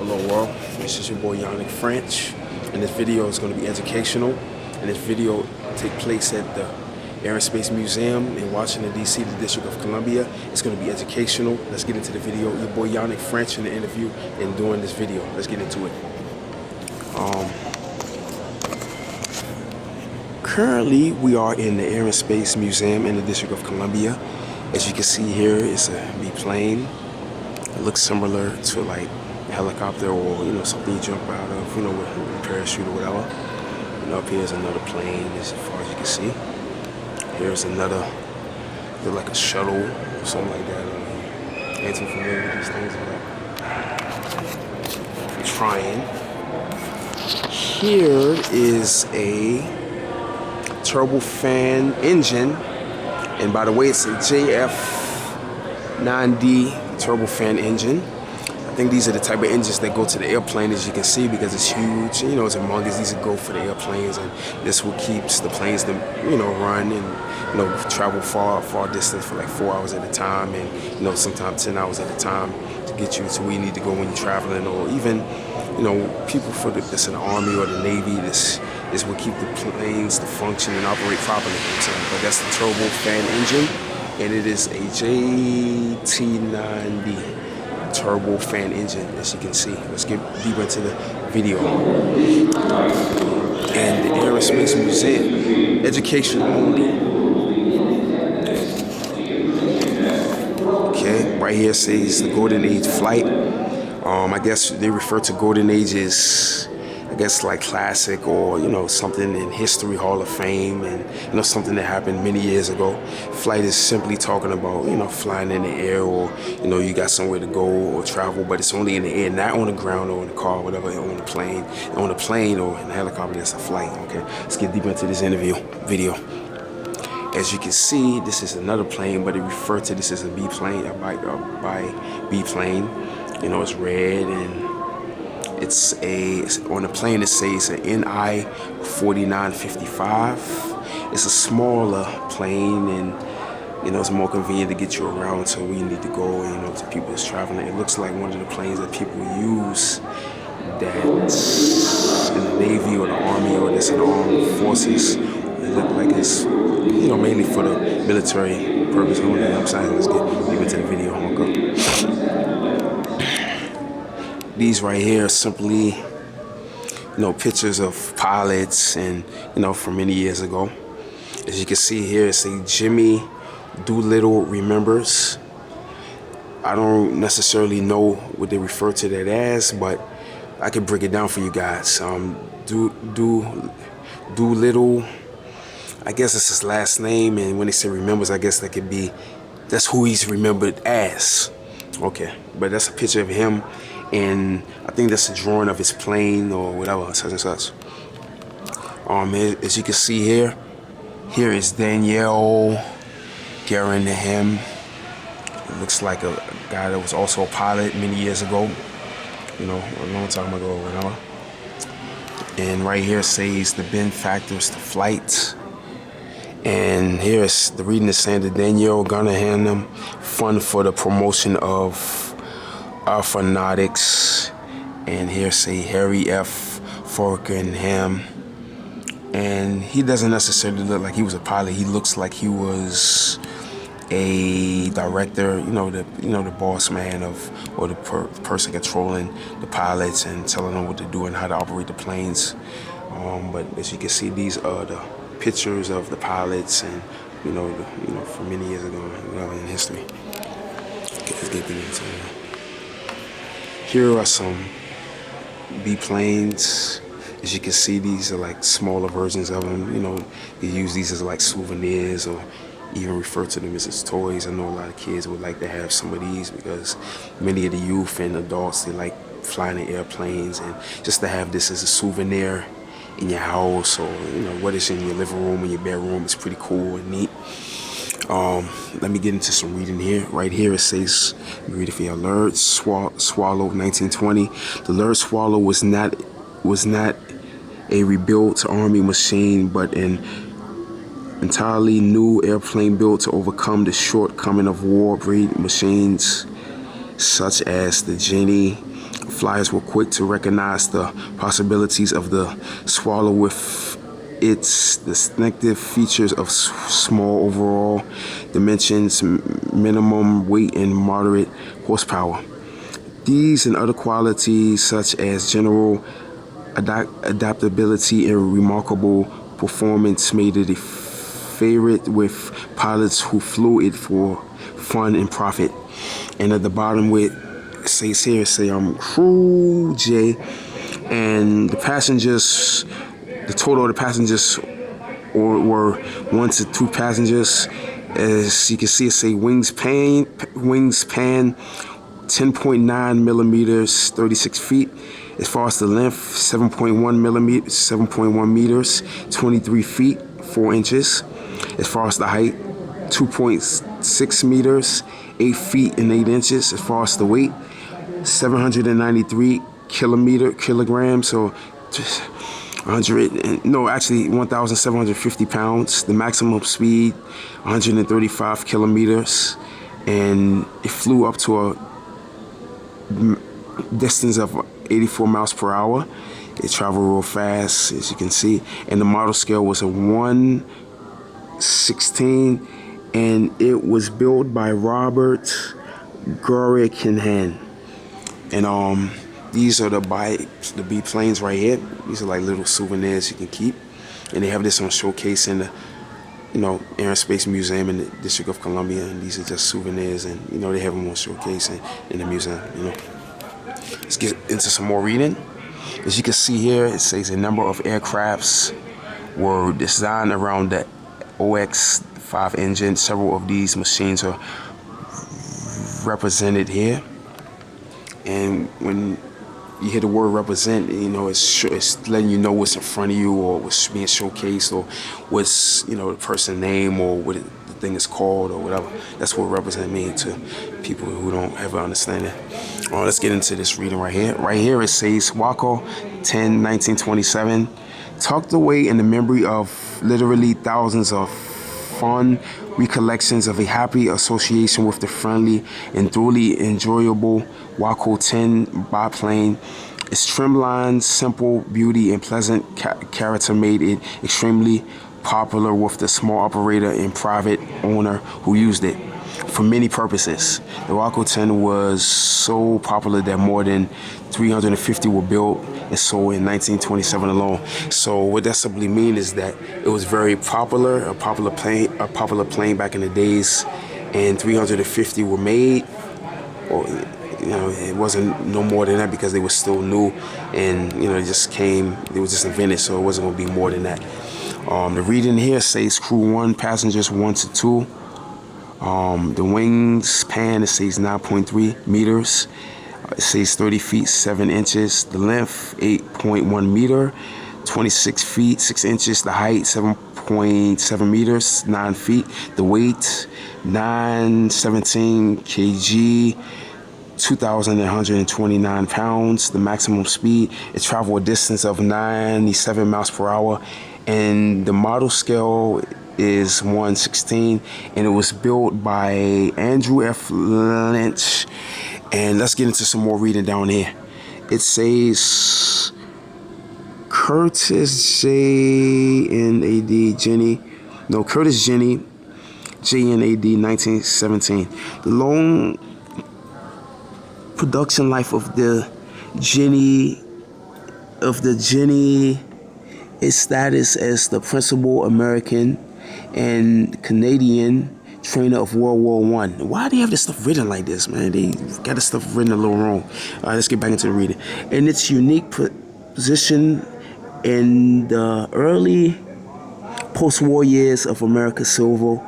Hello world, this is your boy Yannick French, and this video is going to be educational, and this video take place at the Air and Space Museum in Washington, D.C., the District of Columbia. It's going to be educational. Let's get into the video. Your boy Yannick French in the interview and doing this video. Let's get into it. Currently, we are in the Air and Space Museum in the District of Columbia. As you can see here, it's a B-plane. It looks similar to like a helicopter or, something you jump out of, with a parachute or whatever. And up here is another plane as far as you can see. Here's another, look like a shuttle or something like that. Ain't too familiar with these things, but I'm trying. Here is a turbofan engine, and by the way, it's a JF9D turbofan engine. I think these are the type of engines that go to the airplane, as you can see, because it's huge. It's humongous. These go for the airplanes, and this what keeps the planes to run and travel far distance for like 4 hours at a time, and sometimes 10 hours at a time to get you to where you need to go when you're traveling, or even people that's in the Army or the Navy. This is what keep the planes to function and operate properly. But that's the turbofan engine, and it is a JT9D turbofan engine, as you can see. Let's get deeper into the video. And the Air and Space Museum, education only. Okay, right here says the Golden Age flight. I guess they refer to Golden Age as, like classic or, something in History Hall of Fame, and, something that happened many years ago. Flight is simply talking about, flying in the air, or, you got somewhere to go or travel, but it's only in the air, not on the ground or in the car, whatever, on the plane. On the plane or in the helicopter, that's a flight, okay? Let's get deeper into this video. As you can see, this is another plane, but it referred to this as a B-plane, by B-plane. It's red, and it's on the plane it says an NI 4955. It's a smaller plane, and it's more convenient to get you around to where you need to go, to people that's traveling. It looks like one of the planes that people use that's in the Navy or the Army or that's in the armed forces. It look like it's mainly for the military purpose only. Let's get deep into the video. These right here are simply, pictures of pilots and, from many years ago. As you can see here, it's a Jimmy Doolittle Remembers. I don't necessarily know what they refer to that as, but I can break it down for you guys. Doolittle, I guess it's his last name, and when they say remembers, I guess that's who he's remembered as. Okay, but that's a picture of him, and I think that's a drawing of his plane or whatever, such and such. As you can see here is Daniel Garanham. It looks like a guy that was also a pilot many years ago, a long time ago or whatever. And right here says the benefactors to flight. And here's the reading is saying the Daniel Garnham Fund for the Promotion of Aeronautics. And here say Harry F. Falkenham. And he doesn't necessarily look like he was a pilot. He looks like he was a director, the boss man or the person controlling the pilots and telling them what to do and how to operate the planes. But as you can see, these are the pictures of the pilots, and from many years ago, in history. Okay, let's get into it. Here are some B-planes. As you can see, these are like smaller versions of them. They use these as like souvenirs, or even refer to them as toys. I know a lot of kids would like to have some of these because many of the youth and adults, they like flying in airplanes, and just to have this as a souvenir in your house, or what is in your living room and your bedroom, is pretty cool and neat. Let me get into some reading here. Right here it says, let me read it for you. Laird Swallow, 1920. The Laird Swallow was not a rebuilt Army machine, but an entirely new airplane built to overcome the shortcoming of war breed machines such as the Jenny flyers were quick to recognize the possibilities of the Swallow with its distinctive features of small overall dimensions, minimum weight, and moderate horsepower. These and other qualities, such as general adaptability and remarkable performance, made it a favorite with pilots who flew it for fun and profit. And at the bottom, it says here, Crew J, and the passengers. The total of the passengers were 1 to 2 passengers. As you can see, it say wingspan 10.9 millimeters, 36 feet. As far as the length, 7.1 meters, 23 feet, 4 inches. As far as the height, 2.6 meters, 8 feet and 8 inches. As far as the weight, 793 kilograms, so 1,750 pounds. The maximum speed, 135 kilometers, and it flew up to a distance of 84 miles per hour. It traveled real fast, as you can see, and the model scale was a 1/16, and it was built by Robert Gurrican. And these are the B planes right here. These are like little souvenirs you can keep, and they have this on showcase in the Air and Space Museum in the District of Columbia, and these are just souvenirs, and they have them on showcase in the museum. Let's get into some more reading. As you can see here, it says a number of aircrafts were designed around the OX-5 engine. Several of these machines are represented here, and when you hear the word represent, it's letting you know what's in front of you, or what's being showcased, or what's the person's name, or what the thing is called, or whatever. That's what represent means to people who don't have an understanding. Let's get into this reading right here. Right here it says Waco 10, 1927, tucked away in the memory of literally thousands of fond recollections of a happy association with the friendly and thoroughly enjoyable Waco 10 biplane. Its trimline, simple beauty, and pleasant character made it extremely popular with the small operator and private owner who used it for many purposes. The Waco 10 was so popular that more than 350 were built and sold in 1927 alone. So what that simply means is that it was very popular, a popular plane back in the days, and 350 were made. Or it wasn't no more than that because they were still new, and it was just invented, so it wasn't going to be more than that. The reading here says crew 1, passengers 1 to 2. The wingspan, it says 9.3 meters. It says 30 feet 7 inches. The length 8.1 meter, 26 feet 6 inches. The height 7.7 meters, 9 feet. The weight 917 kg, 2,129 pounds. The maximum speed, it traveled a distance of 97 miles per hour, and the model scale is 1/16, and it was built by Andrew F. Lynch. And let's get into some more reading down here. It says Curtis J.N.A.D. Curtis Jenny J.N.A.D. 1917. The long production life of the Jenny, its status as the principal American and Canadian trainer of World War I. Why do they have this stuff written like this, man? They got this stuff written a little wrong. All right, let's get back into the reading. And its unique position in the early post-war years of America's civil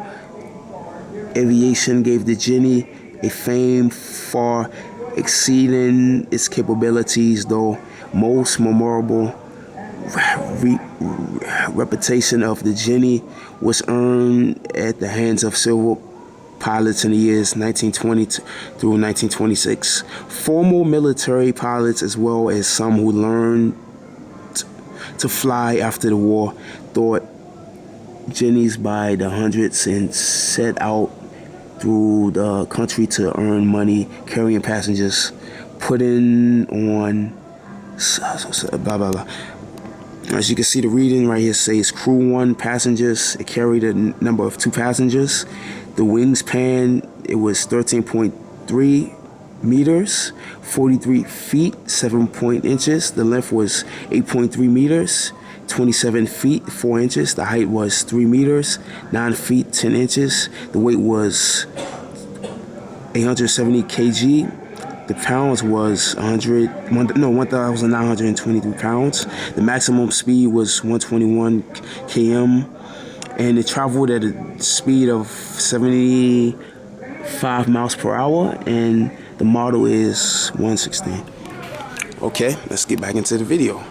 aviation gave the Jenny a fame far exceeding its capabilities, though most memorable reputation of the Jenny was earned at the hands of civil pilots in the years 1920 through 1926. Former military pilots, as well as some who learned to fly after the war, thought Jennies by the hundreds and set out through the country to earn money carrying passengers. put in on blah blah blah. As you can see, the reading right here says crew 1 passengers. It carried a number of 2 passengers. The wingspan, it was 13.3 meters, 43 feet, 7 inches. The length was 8.3 meters, 27 feet, 4 inches. The height was 3 meters, 9 feet, 10 inches. The weight was 870 kg. The pounds was 1,923 pounds. The maximum speed was 121 km, and it traveled at a speed of 75 miles per hour, and the model is 116. Okay, let's get back into the video.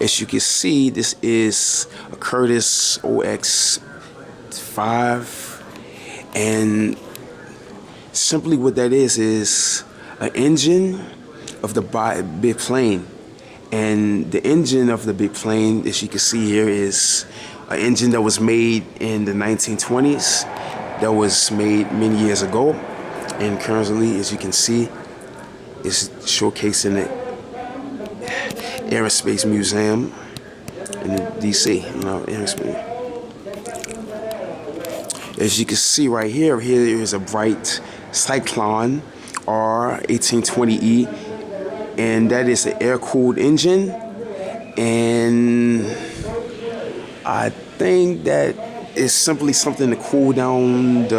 As you can see, this is a Curtiss OX-5, and simply what that is an engine of the big plane. And the engine of the big plane, as you can see here, is an engine that was made in the 1920s, that was made many years ago, and currently, as you can see, is showcased in the Air and Space Museum in DC, Air and Space. As you can see right here is a Wright Cyclone R1820E, and that is an air-cooled engine, and I think that is simply something to cool down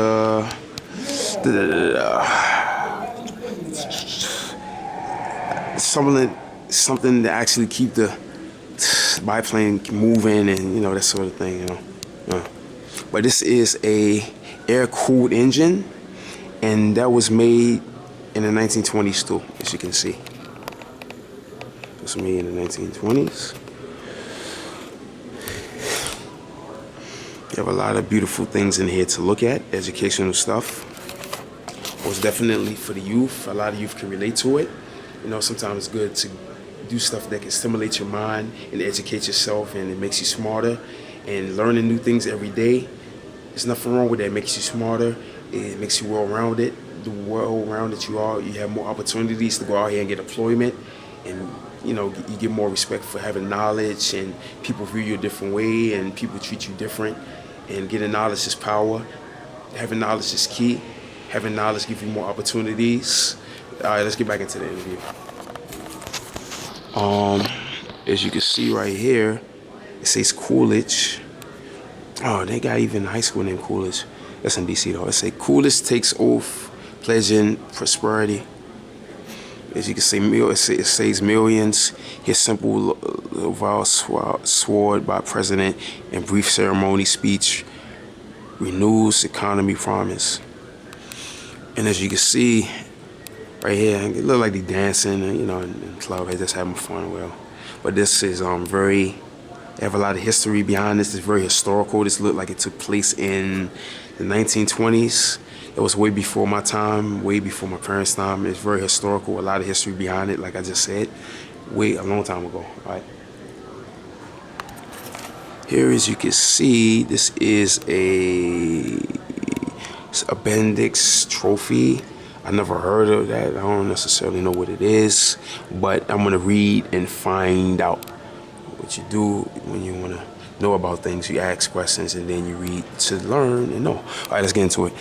something to actually keep the biplane moving, and that sort of thing, But this is a air-cooled engine, and that was made in the 1920s too, as you can see. It was made in the 1920s. You have a lot of beautiful things in here to look at, educational stuff. It was definitely for the youth. A lot of youth can relate to it. Sometimes it's good to do stuff that can stimulate your mind and educate yourself, and it makes you smarter. And learning new things every day, there's nothing wrong with that. It makes you smarter. It makes you well-rounded. The well-rounded you are, you have more opportunities to go out here and get employment, and you get more respect for having knowledge, and people view you a different way, and people treat you different. And getting knowledge is power. Having knowledge is key. Having knowledge gives you more opportunities. All right, let's get back into the interview. As you can see right here, it says Coolidge. Oh, they got even a high school named Coolidge. That's in DC though. It says Coolidge takes oath pledging prosperity. As you can see, it says millions. His simple vow sworn by president in brief ceremony speech renews economy promise. And as you can see right here, it look like they dancing, in club, they just having fun. Well, but this is they have a lot of history behind this. It's very historical. This looked like it took place in the 1920s. It was way before my time, way before my parents' time. It's very historical, a lot of history behind it, like I just said, a long time ago, right? Here, as you can see, this is a Bendix trophy. I never heard of that. I don't necessarily know what it is, but I'm gonna read and find out. What you do when you wanna know about things, you ask questions, and then you read to learn and know. All right, let's get into it.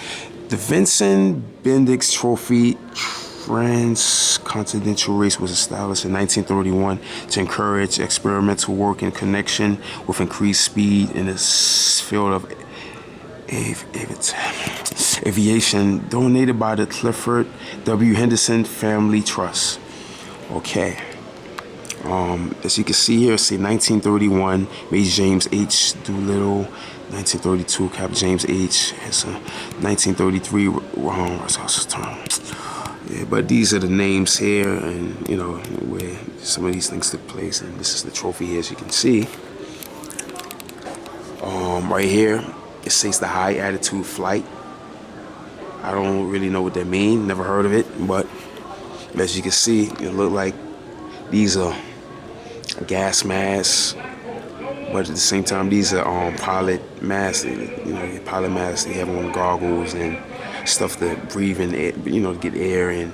The Vincent Bendix Trophy Transcontinental Race was established in 1931 to encourage experimental work in connection with increased speed in the field of aviation, donated by the Clifford W. Henderson Family Trust. Okay. As you can see here, say 1931, Major James H. Doolittle. 1932, Cap James H. It's 1933. Yeah, but these are the names here, and where some of these things took place. And this is the trophy here, as you can see. Right here, it says the high altitude flight. I don't really know what that means. Never heard of it, but as you can see, it look like these are gas masks. But at the same time, these are pilot masks. Pilot masks. They have on goggles and stuff to breathe in, air, to get air in.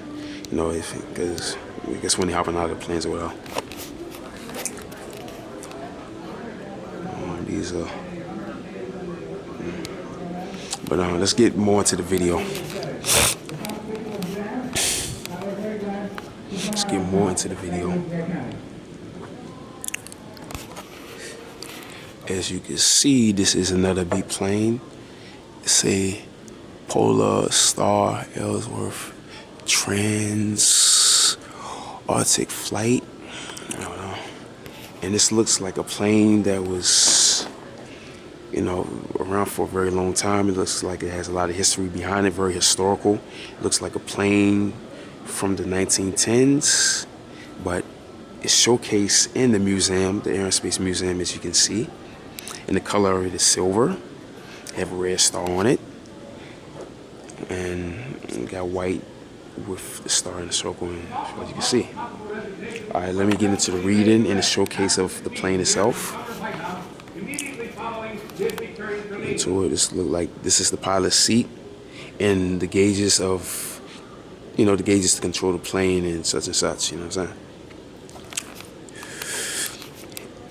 Because I guess when they're hopping out of the planes or whatever. These are. But let's get more into the video. Let's get more into the video. As you can see, this is another biplane. It's a Polar Star Ellsworth Trans Arctic Flight. I don't know. And this looks like a plane that was, you know, around for a very long time. It looks like it has a lot of history behind it, very historical. It looks like a plane from the 1910s, but it's showcased in the museum, the Air and Space Museum, as you can see. And the color of it is silver. They have a red star on it. And we got white with the star in the circle, and as you can see. All right, let me get into the reading and the showcase of the plane itself. Into it, this look like this is the pilot's seat and the gauges of, you know, the gauges to control the plane and such, you know what I'm saying?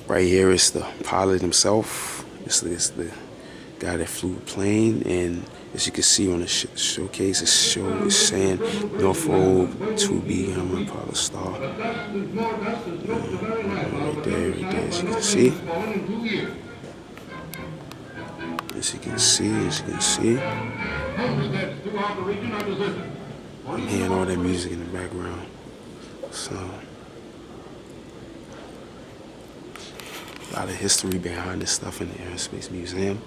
Right here is the pilot himself. This is the guy that flew the plane, and as you can see on the showcase, it's saying Norfolk 2B Grumman Polar Star. Right there, as you can see. As you can see. I'm hearing all that music in the background. So, a lot of history behind this stuff in the Air and Space Museum.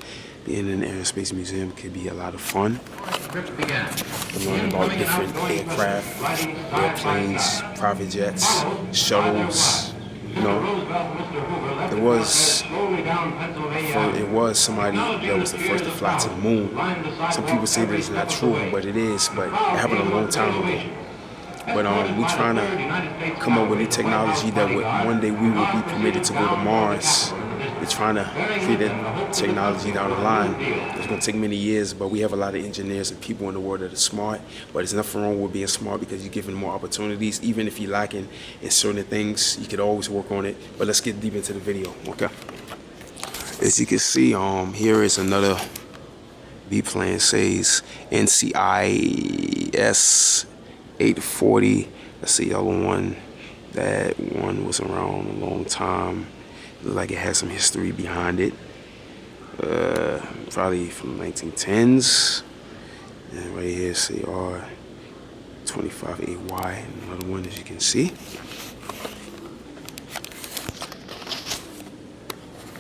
Being in the Air and Space Museum could be a lot of fun. To learn about different aircraft, airplanes, private jets, shuttles. You know, it was somebody that was the first to fly to the moon. Some people say that it's not true, but it is. But it happened a long time ago. But we're trying to come up with new technology that one day we will be permitted to go to Mars. We're trying to create that technology down the line. It's going to take many years, but we have a lot of engineers and people in the world that are smart. But there's nothing wrong with being smart because you're given more opportunities. Even if you're lacking in certain things, you could always work on it. But let's get deep into the video, okay? As you can see, here is another biplane. Says NCIS 840. That's the other one. That one was around a long time. Looked like it has some history behind it. Probably from the 1910s. And right here, CR 25AY. Another one, as you can see.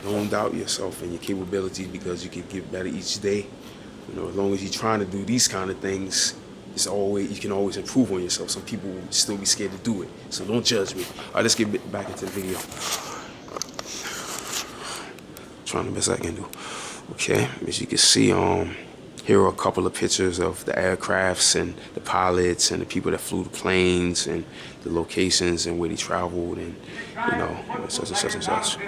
Don't doubt yourself and your capabilities, because you can get better each day. You know, as long as you're trying to do these kind of things, you can always improve on yourself. Some people will still be scared to do it, so don't judge me. All right, let's get back into the video. Trying the best I can do. Okay, as you can see, here are a couple of pictures of the aircrafts and the pilots and the people that flew the planes and the locations and where they traveled, and you know, such and such and such.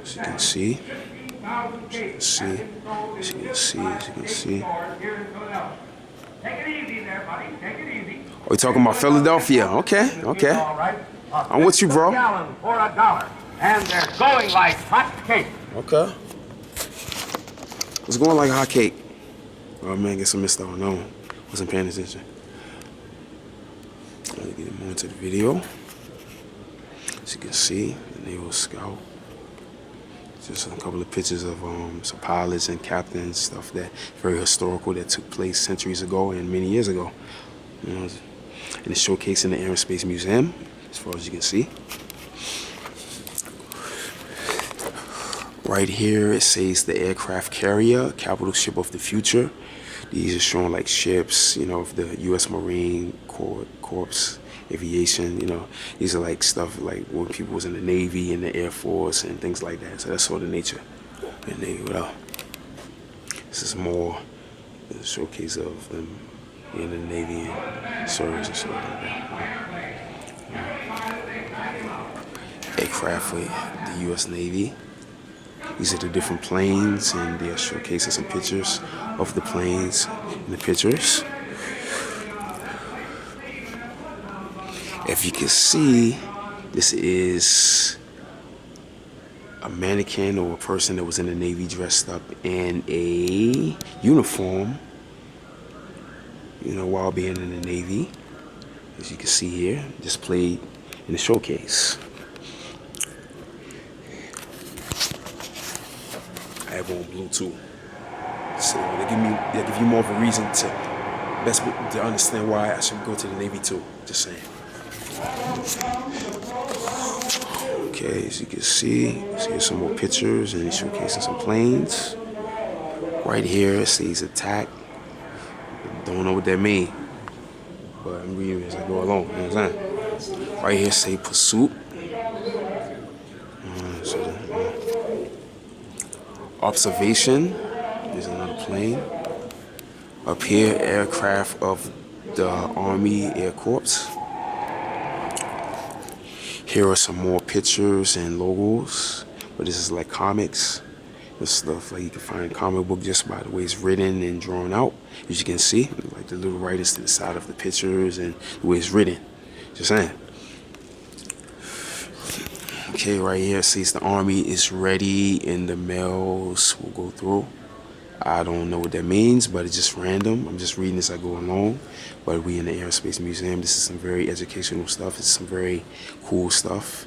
As you can see. As you can see. Oh, we're talking about Philadelphia. Okay. I'm with you, bro. For $1, and they're going like hot cake. Okay. It's going like hot cake. Oh man, guess I missed out. No, wasn't paying attention. Let me get more into the video. As you can see, the Naval Scout. Just a couple of pictures of some pilots and captains, stuff that very historical that took place centuries ago and many years ago. You know, and it's showcased in the Air and Space Museum, as far as you can see. Right here, it says the aircraft carrier, capital ship of the future. These are showing like ships, you know, of the U.S. Marine Corps, aviation, you know. These are like stuff like when people was in the Navy and the Air Force and things like that. So that's sort of nature in the Navy. Well, this is more a showcase of them in the Navy and service and stuff like that. Aircraft with the U.S. Navy. These are the different planes, and they are showcasing some pictures of the planes in the pictures. If you can see, this is a mannequin or a person that was in the Navy dressed up in a uniform, while being in the Navy. As you can see here, displayed in the showcase. I have on Bluetooth. So they give you more of a reason to understand why I should go to the Navy too. Just saying. Okay, as you can see, here's some more pictures and he's showcasing some planes. Right here it says attack. Don't know what that means, but I'm reading as I go along. You know what I'm saying? Right here say pursuit. Observation. There's another plane. Up here, aircraft of the Army Air Corps. Here are some more pictures and logos, but this is like comics. This stuff like you can find a comic book just by the way it's written and drawn out. As you can see, like the little writers to the side of the pictures and the way it's written. Just saying. Okay, right here it says the Army is ready and the mails will go through. I don't know what that means, but it's just random. I'm just reading as I go along. But we in the Aerospace Museum. This is some very educational stuff. It's some very cool stuff.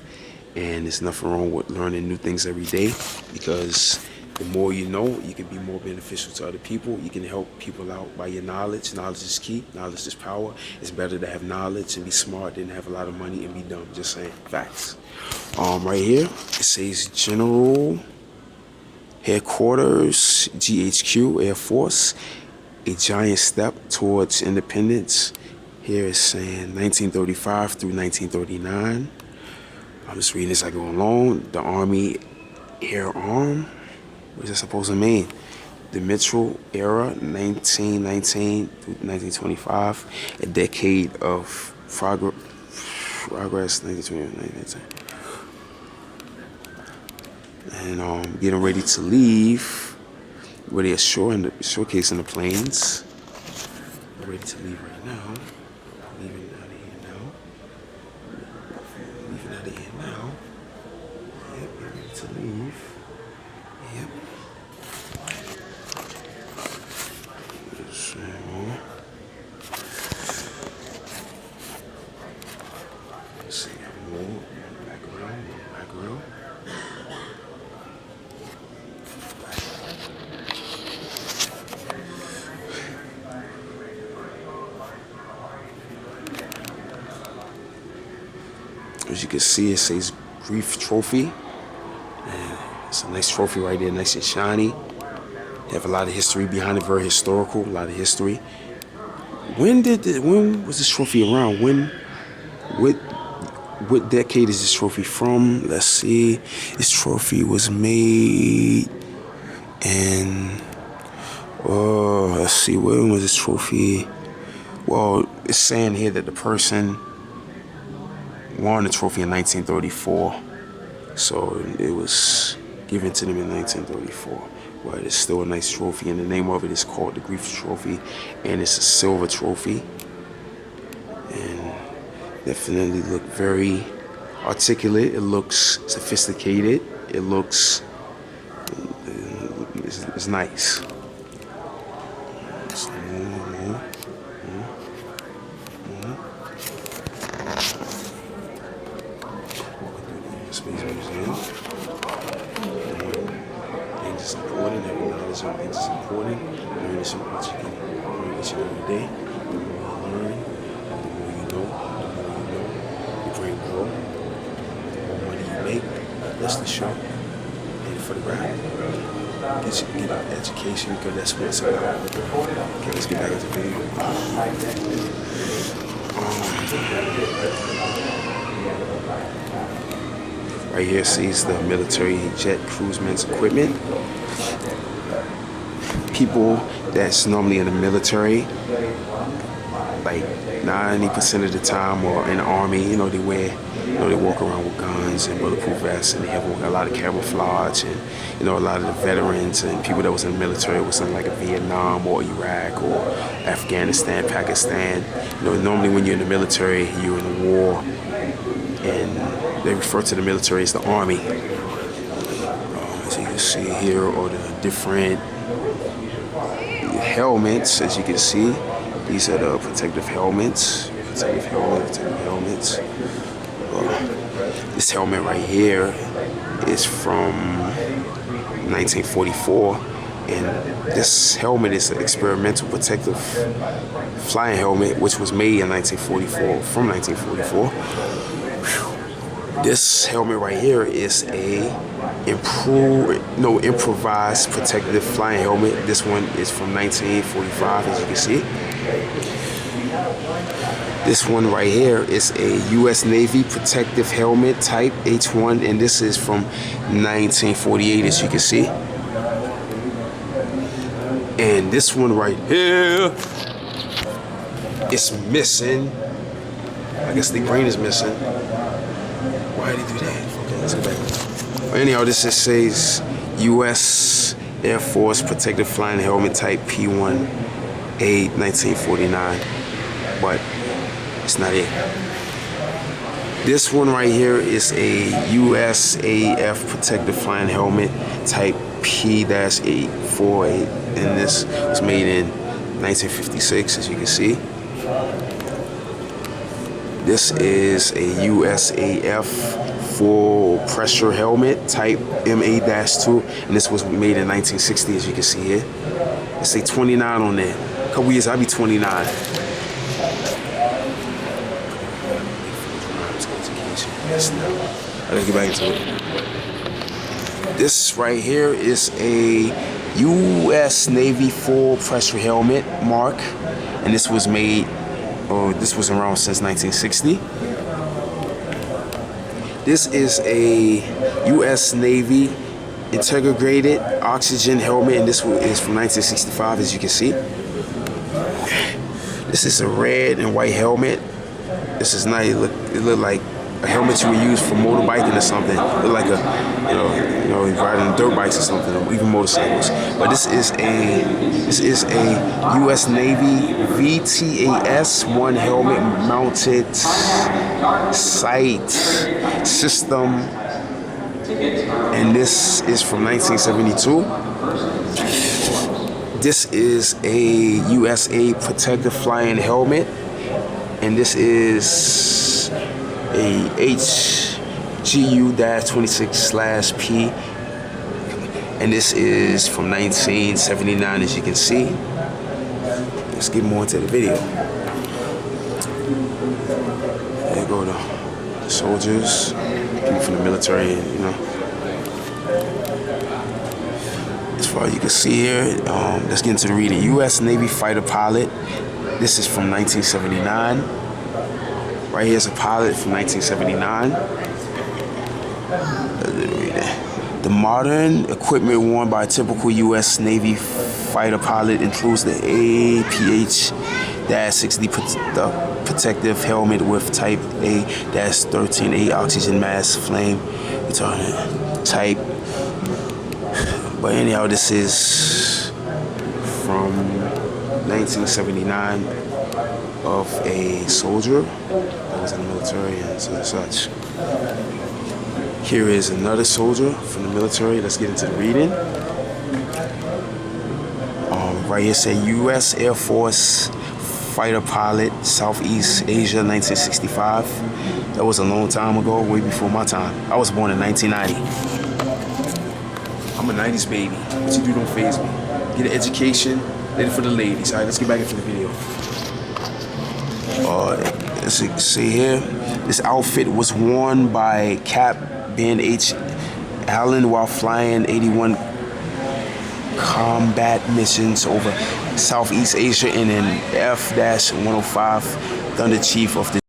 And there's nothing wrong with learning new things every day, because the more you know, you can be more beneficial to other people. You can help people out by your knowledge. Knowledge is key. Knowledge is power. It's better to have knowledge and be smart than have a lot of money and be dumb. Just saying. Facts. Right here, it says General Headquarters, GHQ, Air Force, a giant step towards independence. Here it's saying 1935 through 1939. I'm just reading this as I go along. The Army Air Arm. What is that supposed to mean? The Mitchell era, 1919 through 1925. A decade of progress, 1920, 1919. And getting ready to leave, where they're showcasing the planes. We're ready to leave right now. Leaving out of here now. Leaving out of here now. Yep, we're ready to leave. Yep. Let's see, more back around. As you can see, it says Grief Trophy. And it's a nice trophy right there, nice and shiny. They have a lot of history behind it, very historical, a lot of history. When was this trophy around? What decade is this trophy from? Let's see. This trophy was made in, let's see, when was this trophy? Well, it's saying here that the person won the trophy in 1934. So it was given to them in 1934. But it's still a nice trophy, and the name of it is called the Grief Trophy, and it's a silver trophy. And definitely look very articulate. It looks sophisticated. It looks, it's nice. So more. Space Museum. Things is important. Having knowledge on things is important. Learning so much you can learn each and every day. The more you learn, the more you know, your brain grow. The more money you make, that's the show. And for the ride, get an education, because that's what it's about. Okay, let's get back into the video. Right here sees the military jet crewsman's equipment. People that's normally in the military, like 90% of the time, or in the army, they wear they walk around with guns and bulletproof vests, and they have a lot of camouflage, and a lot of the veterans and people that was in the military was in like a Vietnam or Iraq or Afghanistan, Pakistan. Normally when you're in the military, you're in a war, and they refer to the military as the army. As you can see here are the different helmets. As you can see, these are the protective helmets. This helmet right here is from 1944, and this helmet is an experimental protective flying helmet which was made in 1944. This helmet right here is a improvised protective flying helmet. This one is from 1945, as you can see. This one right here is a U.S. Navy protective helmet type H1, and this is from 1948, as you can see. And this one right here is missing. I guess the green is missing. Why did he do that? Okay, let's go back. But anyhow, this just says U.S. Air Force protective flying helmet type P1A 1949, but it's not it. This one right here is a USAF protective flying helmet type P-848, and this was made in 1956, as you can see. This is a USAF full pressure helmet type MA-2, and this was made in 1960, as you can see here. It's a 29 on there. A couple years, I'll be 29. Let's get back into it. This right here is a U.S. Navy full pressure helmet mark, and this was made, this was around since 1960. This is a U.S. Navy integrated oxygen helmet, and this is from 1965, as you can see. This is a red and white helmet. This is nice. It look like a helmet you would use for motorbiking or something. Look like a, riding dirt bikes or something, or even motorcycles. But this is a U.S. Navy VTAS-1 helmet mounted sight system, and this is from 1972. This is a USA protective flying helmet, and this is a HGU-26/P, and this is from 1979, as you can see. Let's get more into the video. There you go, the soldiers, people from the military, As far as you can see here, let's get into the reading. U.S. Navy fighter pilot. This is from 1979. Right here is a pilot from 1979. The modern equipment worn by a typical U.S. Navy fighter pilot includes the APH-60 protective helmet with type A-13A oxygen mask flame retardant type. But anyhow, this is from 1979 of a soldier that was in the military and such. Here is another soldier from the military. Let's get into the reading. Right here say U.S. Air Force fighter pilot, Southeast Asia, 1965. That was a long time ago, way before my time. I was born in 1990. I'm a 90s baby. What you do don't faze me. Get an education, later for the ladies. All right, let's get back into the video. As you can see here, this outfit was worn by Cap Ben H. Allen while flying 81 combat missions over Southeast Asia in an F-105 Thunder Chief of the